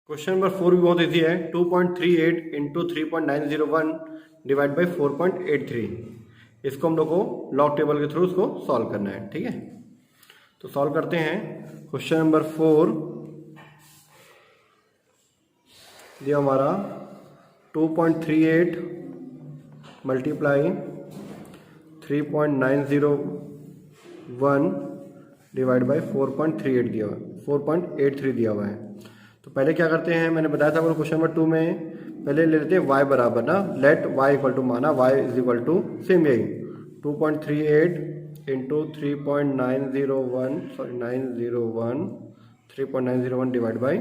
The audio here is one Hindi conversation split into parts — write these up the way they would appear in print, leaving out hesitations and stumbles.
क्वेश्चन नंबर 4 भी बहुत इजी है। 2.38 इंटू 3.901 डिवाइड बाई 4.83। इसको हम लोग को लॉग टेबल के थ्रू उसको सॉल्व करना है। ठीक है, तो सॉल्व करते हैं। क्वेश्चन नंबर 4 दिया हमारा 2.38 मल्टीप्लाई 3.901 डिवाइड बाई 4.38 दिया हुआ है, 4.83 दिया हुआ है। तो पहले क्या करते हैं, मैंने बताया था क्वेश्चन नंबर 2 में पहले ले लेते हैं y बराबर ना, लेट y इक्वल टू माना y is equal to same यही 2.38 इंटू 3.901 डिवाइड बाई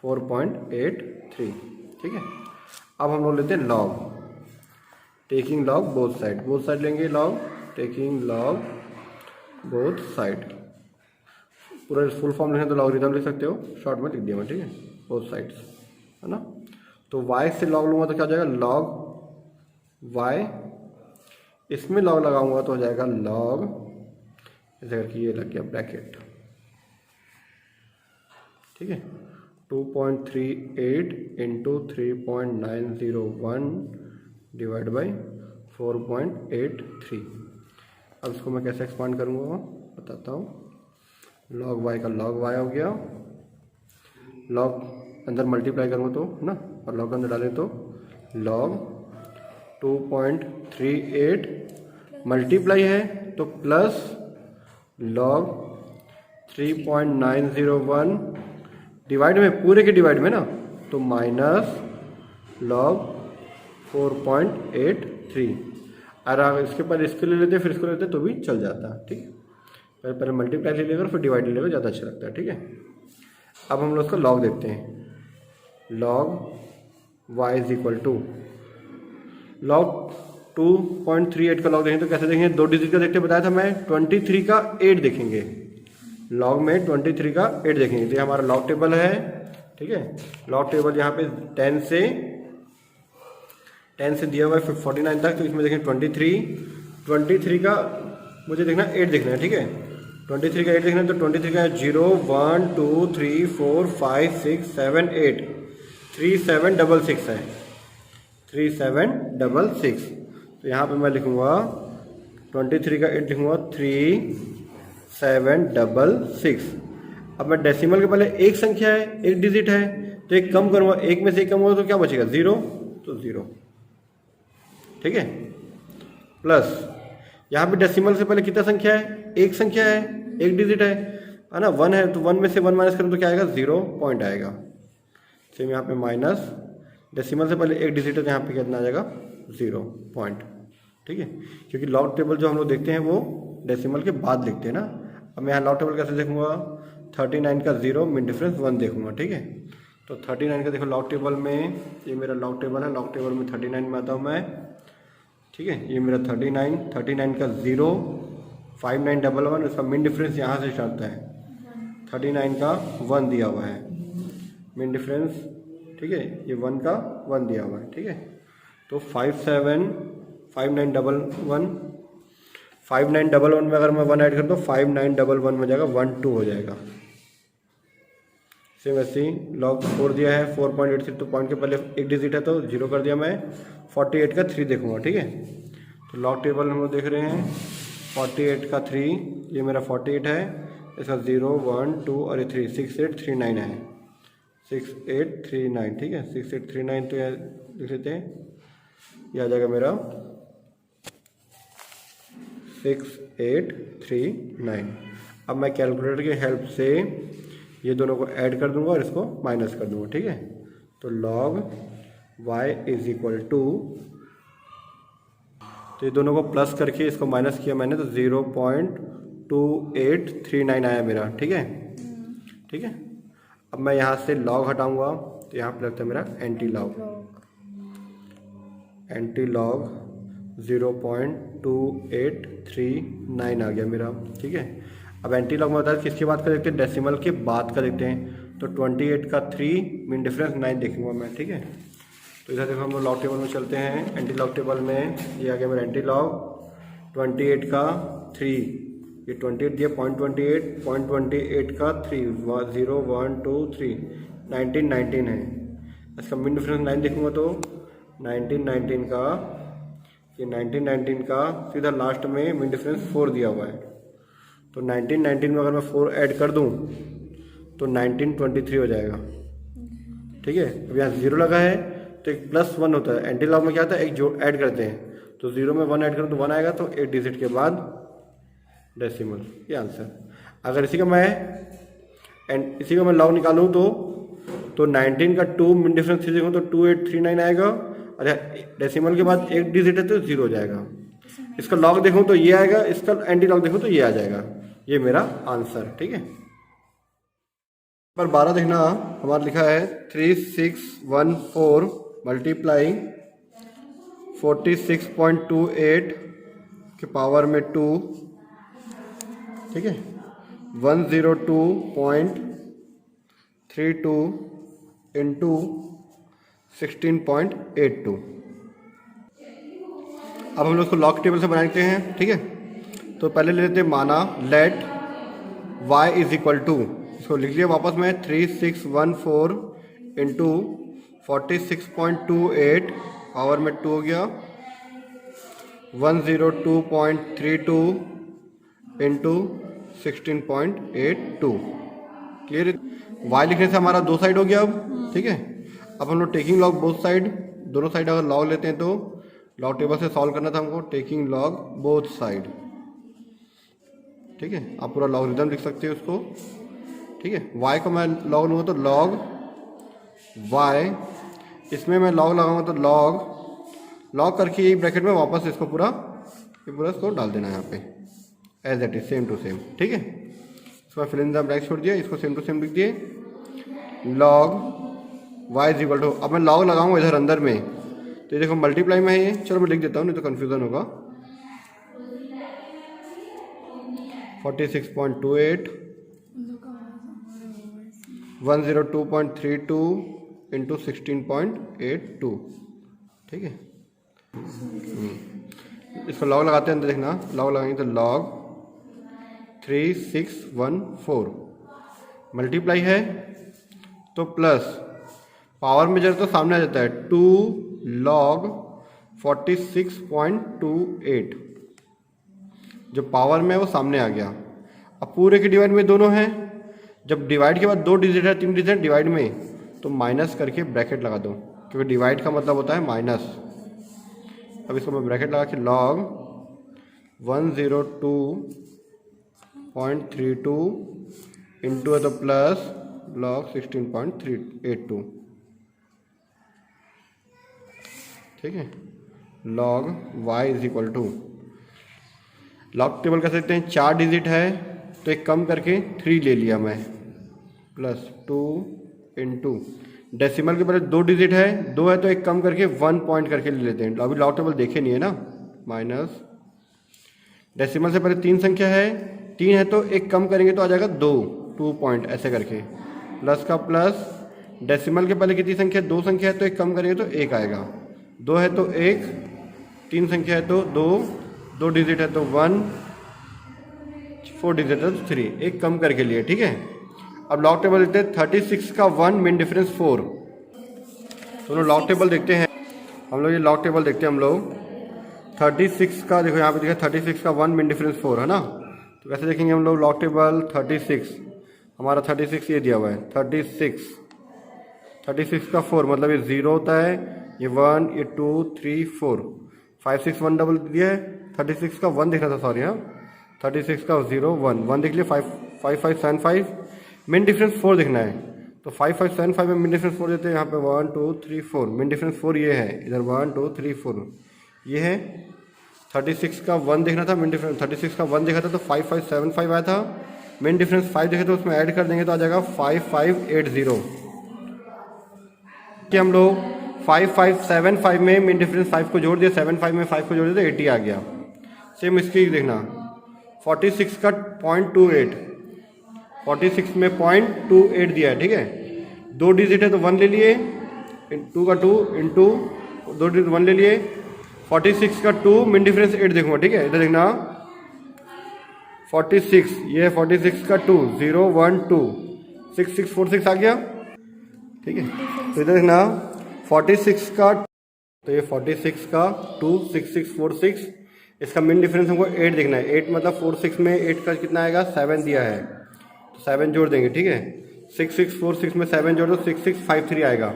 4.83। ठीक है, अब हम लोग लेते हैं log, taking log both side लेंगे log, taking log both side. पूरा फुल फॉर्म लिखें तो लॉगरिथम लिख सकते हो, शॉर्ट में लिख दिया मैं। ठीक है, बोथ साइड्स है ना। तो y से लॉग लूँगा तो क्या हो जाएगा, लॉग y, इसमें लॉग लगाऊंगा तो हो जाएगा लॉग, ऐसे करके ये लग गया ब्रैकेट। ठीक है, 2.38 इंटू 3.901 डिवाइड बाई 4.83। अब इसको मैं कैसे एक्सपांड करूँगा बताता हूँ। लॉग y का लॉग y हो गया, लॉग अंदर मल्टीप्लाई करूँगा तो ना, और लॉग अंदर डालें तो लॉग 2.38 मल्टीप्लाई है तो प्लस लॉग 3.901 डिवाइड में, पूरे के डिवाइड में ना, तो माइनस लॉग 4.83। अगर इसके पर इसको ले लेते फिर इसको लेते तो भी चल जाता। ठीक है, पहले मल्टीप्लाई ले लेगा फिर डिवाइड ले लेगा, ज़्यादा अच्छा लगता है। ठीक है, अब हम लोग उसका लॉग देखते हैं। Log y is equal to log 2.38 का लॉग देखेंगे तो कैसे देखेंगे, 2 डिजिट का देखते बताया था मैं, 23 का 8 देखेंगे। लॉग में 23 का 8 देखेंगे तो ये हमारा लॉग टेबल है। ठीक है, लॉग टेबल यहाँ पे 10 से दिया हुआ है 49 तक, तो इसमें देखें 23 का मुझे देखना 8 देखना है। ठीक है, 23 का 8 देखना है तो 23 का 0 1 2 3 4 5 6 7 8 3766 है, 3766। तो यहाँ पे मैं लिखूँगा 23 का 8 लिखूँगा 3766। अब मैं डेसिमल के पहले एक संख्या है, एक डिजिट है, तो एक कम करूँगा, एक में से एक कम होगा तो क्या बचेगा, 0, तो 0। ठीक है, प्लस यहाँ पे डेसिमल से पहले कितना संख्या है, एक संख्या है, एक डिजिट है ना, 1 है, तो 1 में से 1 माइनस करूँ तो क्या आएगा, 0 पॉइंट आएगा। सेम यहाँ पे माइनस, डेसिमल से पहले एक डिजिट है तो यहाँ पे कितना आ जाएगा, 0 पॉइंट। ठीक है, क्योंकि लॉग टेबल जो हम लोग देखते हैं वो डेसिमल के बाद लिखते हैं ना। अब मैं यहाँ लॉग टेबल कैसे देखूँगा, 39 का 0 मिड डिफरेंस 1 देखूँगा। ठीक है, तो 39 का देखो लॉग टेबल में, ये मेरा लॉग टेबल है, लॉग टेबल में 39 में आता हूँ मैं। ठीक है, ये मेरा 39 का 0 5911, इसका मिड डिफरेंस यहाँ से आता है, 39 का 1 दिया हुआ है मिड डिफरेंस। ठीक है, ये 1 का 1 दिया हुआ है। ठीक है, तो 5911 में अगर मैं 1 ऐड कर दूँ 5911 में जाएगा 12 हो जाएगा। सेम ऐसे ही लॉग 4 दिया है 4.83, तो पॉइंट के पहले एक डिजिट है तो 0 कर दिया मैं, 48 का 3 देखूंगा। ठीक है, तो लॉग टेबल हम लोग देख रहे हैं 48 का 3, ये मेरा 48 है, इसका 0 1 2 और ये 3 6839 है, 6839। ठीक है, 6839 तो यह लिख लेते हैं, यह आ जाएगा मेरा 6839। अब मैं कैलकुलेटर की हेल्प से ये दोनों को ऐड कर दूंगा और इसको माइनस कर दूंगा। ठीक है, तो log y is equal to, तो ये दोनों को प्लस करके इसको माइनस किया मैंने तो 0.2839 आया मेरा। ठीक है, ठीक है, अब मैं यहाँ से लॉग हटाऊंगा तो यहाँ पे लगता है मेरा एंटी लॉग 0.2839 आ गया मेरा। ठीक है, अब एंटी लॉग में बता किसकी बात कर देखते हैं, डेसिमल के बाद का देखते हैं, तो 28 का 3 मिन डिफरेंस 9 देखूंगा मैं। ठीक है, तो इधर देखो हम लोग लॉग टेबल में चलते हैं, एंटी लॉग टेबल में ये आ गया मेरा एंटी लॉग 28 का 3, ये 28 दिया 0.28 का 3 0 1 2 3 19 है। इसका मिन डिफरेंस 9 देखूंगा तो 19 का, ये 19 का सीधा लास्ट में मिन डिफरेंस 4 दिया हुआ है, तो 19 में अगर मैं 4 ऐड कर दूं तो 1923 हो जाएगा। ठीक है, अब यहाँ 0 लगा है तो एक +1 होता है, एंटी लॉग में क्या होता है, एक जो ऐड करते हैं, तो 0 में 1 ऐड करूँ तो 1 आएगा, तो 8 डिजिट के बाद डेसिमल, ये आंसर। अगर इसी का मैं लॉग निकालूँ तो 19 का 2 मिन डिफरेंस 3 देखूँ तो 2839 आएगा, और डेसिमल के बाद एक डिजिट है तो 0 हो जाएगा। इसका लॉग देखूँ तो ये आएगा, इसका एंटी लॉग देखूँ तो ये आ जाएगा। ये मेरा आंसर। ठीक है, पर 12 देखना, हमारा लिखा है 3614 मल्टीप्लाई 46.28 के पावर में 2, ठीक है, 102.32 इंटू 16.82। अब हम लोग इसको लॉग टेबल से बनाते हैं। ठीक है, तो पहले ले लेते हैं माना let y is equal to, इसको लिख लिया वापस में 3614 इंटू 46.28 पावर में 2 हो गया, 102.32 इंटू 16.82। क्लियर? y लिखने से हमारा दो साइड हो गया अब। ठीक है, अब हम लोग टेकिंग लॉग बोथ साइड, दोनों साइड अगर लॉग लेते हैं तो लॉग टेबल से सॉल्व करना था हमको, टेकिंग लॉग बोथ साइड। ठीक है, आप पूरा लॉगरिथम लिख सकते हो उसको। ठीक है, y को मैं लॉग लूँगा तो लॉग y, इसमें मैं लॉग लगाऊंगा तो लॉग करके ये ब्रैकेट में वापस इसको पूरा इसको डाल देना है यहाँ पे as it is, same to same. ठीक है, इसको फिल इन द ब्रैकेट छोड़ दिया, इसको सेम टू सेम लिख दिए, log y is equal to, अब मैं लॉग लगाऊंगा इधर अंदर में तो ये देखो मल्टीप्लाई में है ये, चलो मैं लिख देता हूँ नहीं तो कन्फ्यूजन होगा, 46.28 102.32 इंटू 16.82। ठीक है, इसको लॉग लगाते हैं, अंदर देखना, लॉग लगाएंगे तो लॉग 3614 मल्टीप्लाई है तो प्लस पावर में जब तो सामने आ जाता है 2 log 46.28, जो पावर में है वो सामने आ गया। अब पूरे के डिवाइड में दोनों हैं, जब डिवाइड के बाद 2 डिजिट है 3 डिजिट डिवाइड में तो माइनस करके ब्रैकेट लगा दो, क्योंकि डिवाइड का मतलब होता है माइनस। अब इसको मैं ब्रैकेट लगा के लॉग 102.32 इंटू है तो प्लस लॉग 16.382। ठीक है, log y is equal to, log table कर सकते हैं, 4 डिजिट है तो एक कम करके 3 ले लिया मैं, प्लस 2 इंटू डेसिमल के पहले 2 डिजिट है, 2 है तो एक कम करके 1 पॉइंट करके ले लेते हैं, अभी लॉग टेबल देखे नहीं है ना, माइनस डेसिमल से पहले 3 संख्या है, 3 है तो एक कम करेंगे तो आ जाएगा 2 पॉइंट ऐसे करके, प्लस का प्लस, डेसिमल के पहले कितनी संख्या, 2 संख्या है तो एक कम करेंगे तो 1 आएगा, 2 है तो 1, 3 संख्या है तो 2 डिजिट है तो 1, 4 डिजिट है तो 3, एक कम करके लिए। ठीक है, अब लॉग टेबल देखते हैं, 36 का 1 मिन डिफरेंस 4, दोनों लॉग टेबल देखते हैं हम लोग, ये लॉग टेबल देखते हैं हम लोग, 36 का देखो यहाँ पे देखा 36 का 1 मिन डिफरेंस 4 है ना, तो कैसे देखेंगे हम लोग लॉग टेबल, 36 हमारा 36 ये दिया हुआ है, 36 का 4 मतलब ये 0 होता है, ये 1, ये 2, 3, 4, 5 6 1 डबल दिया है, 36 का 1 देखना था, सॉरी हाँ, 36 का 0 1 देख लिया, 5 5 7 5 मिन डिफरेंस 4 देखना है तो 5 5 7 5 में मिन डिफरेंस 4 देते हैं, यहाँ पे 1 2 3 4 मिन डिफरेंस 4 ये है, इधर 1 2 3 4 ये है। 36 का 1 देखना था, मिन डिफरेंस 36 का 1 देखा था तो 5 5 7 5 आया था, मिन डिफरेंस 5 देखे तो उसमें ऐड कर देंगे तो आ जाएगा 5 5 8 0, कि हम लोग 5 5 7 5 में मिन डिफरेंस 5 को जोड़ दिया, 7 5 में 5 को जोड़ दिया तो 80 आ गया। सेम इसकी देखना, 46 का 0.28, 46 में 0.28 दिया है, ठीक है, 2 डिजिट है तो 1 ले लिए, 2 का 2 इंटू 2 डिजिट 1 ले लिए, 46 का 2 मिन डिफरेंस 8 देखूंगा, ठीक है, इधर देखना 46, ये 46 का 2 0 1 2 6 6 4 6 आ गया, ठीक है। तो इधर देखना 46 का, तो ये 46 का 2 6 6 4 6, इसका मिन डिफरेंस हमको 8 देखना है। 8 मतलब 4 6 में 8 का कितना आएगा, 7 दिया है तो 7 जोड़ देंगे। ठीक है, 6 6 4 6 में 7 जोड़ दो 6 6 5 3 आएगा।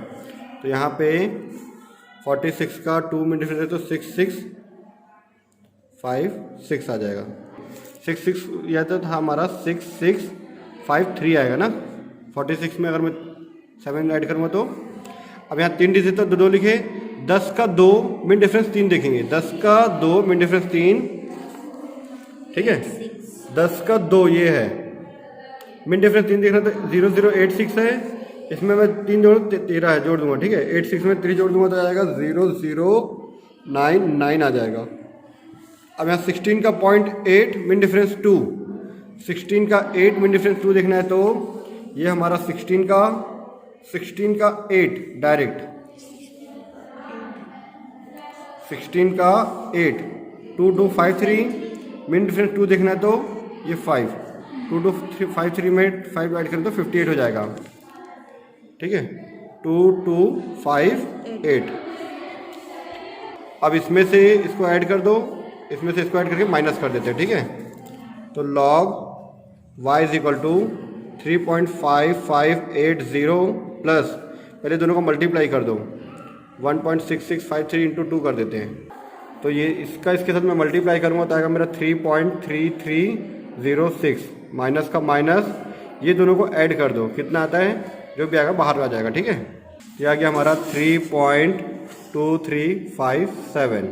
तो यहाँ पे 46 का 2 मिन डिफरेंस है तो 6 6 5 6 आ जाएगा। 6 6 यह तो था हमारा 6 6 5 3 आएगा ना। 46 में अगर मैं 7 ऐड करूँगा तो अब यहाँ 3 डिजिट तो 2 लिखे। 10 का 2 मिन डिफरेंस 3 देखेंगे। 10 का 2 मिन डिफरेंस 3, ठीक है। 10 का 2 ये है, मिन डिफरेंस 3 देखना तो 0 0 8 6 है। इसमें मैं 3 जोड़ 13 है, जोड़ दूंगा। ठीक है, 8 6 में 3 जोड़ दूंगा तो आ जाएगा 0 0 9 9 आ जाएगा। अब यहाँ 16 का 0.8 मिन डिफरेंस 2, 16 का 8 मिन डिफरेंस 2 देखना है तो ये हमारा 16 का 8 डायरेक्ट, 16 का 8 2 2 5 3 मिन डिफरेंस 2 देखना है तो ये 5 2 2 5 3 में 5 ऐड करें तो 58 हो जाएगा। ठीक है, 2 2 5 8। अब इसमें से इसको ऐड कर दो, इसमें से इसको ऐड करके माइनस कर देते हैं। ठीक है, तो log y is equal to 3.5580 plus, पहले दोनों को मल्टीप्लाई कर दो, 1.6653 इंटू 2 कर देते हैं। तो ये इसका इसके साथ मैं मल्टीप्लाई करूँगा तो आएगा मेरा 3.3306 माइनस का माइनस, ये दोनों को ऐड कर दो, कितना आता है जो भी आएगा बाहर आ जाएगा। ठीक है, ये आ गया हमारा 3.2357।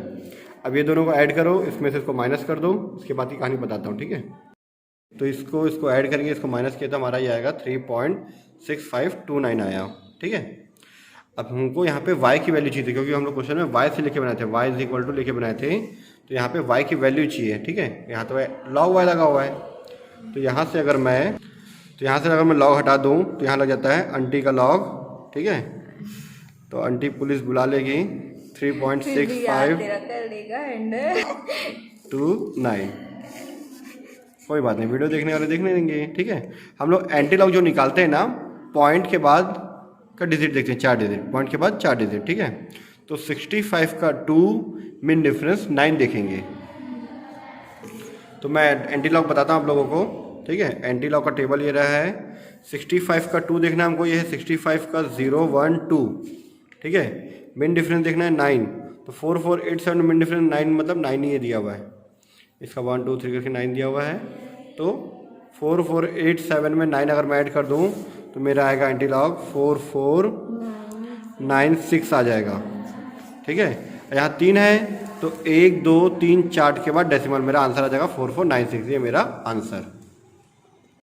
अब ये दोनों को ऐड करो, इसमें से इसको माइनस कर दो, उसके बाद की कहानी बताता हूँ। ठीक है, तो इसको ऐड करेंगे, इसको माइनस किया तो हमारा ये आएगा 3.6529 आया। ठीक है, अब हमको यहाँ पे y की वैल्यू चाहिए, क्योंकि हम लोग क्वेश्चन में y से लेके बनाए थे, y इज इक्वल टू लेके बनाए थे, तो यहाँ पे y की वैल्यू चाहिए। ठीक है, यहाँ तो log y लगा हुआ है, तो यहाँ से अगर मैं log हटा दूँ तो यहाँ लग जाता है आंटी का log। ठीक है, तो आंटी पुलिस बुला लेगी 3.6529। कोई बात नहीं, वीडियो देखने वाले देखने देंगे। ठीक है, हम लोग एंटी लॉग जो निकालते हैं ना, पॉइंट के बाद का डिजिट देखते हैं, 4 डिजिट, पॉइंट के बाद 4 डिजिट। ठीक है, तो 65 का 2 मिन डिफरेंस 9 देखेंगे। तो मैं एंटी लॉग बताता हूँ आप लोगों को। ठीक है, एंटी लॉग का टेबल ये रहा है, 65 का 2 देखना है हमको, ये है 65 का 0 1 2। ठीक है, मिन डिफरेंस देखना है 9, तो 4487 मिन डिफरेंस 9 मतलब 9 ही दिया हुआ है, इसका 1 2 3 करके 9 दिया हुआ है। तो 4487 में 9 अगर मैं ऐड कर दूं तो मेरा आएगा एंटी लॉग 4496 आ जाएगा। ठीक है, यहाँ 3 है तो 1 2 3 4 के बाद डेसिमल, मेरा आंसर आ जाएगा 4496। ये मेरा आंसर।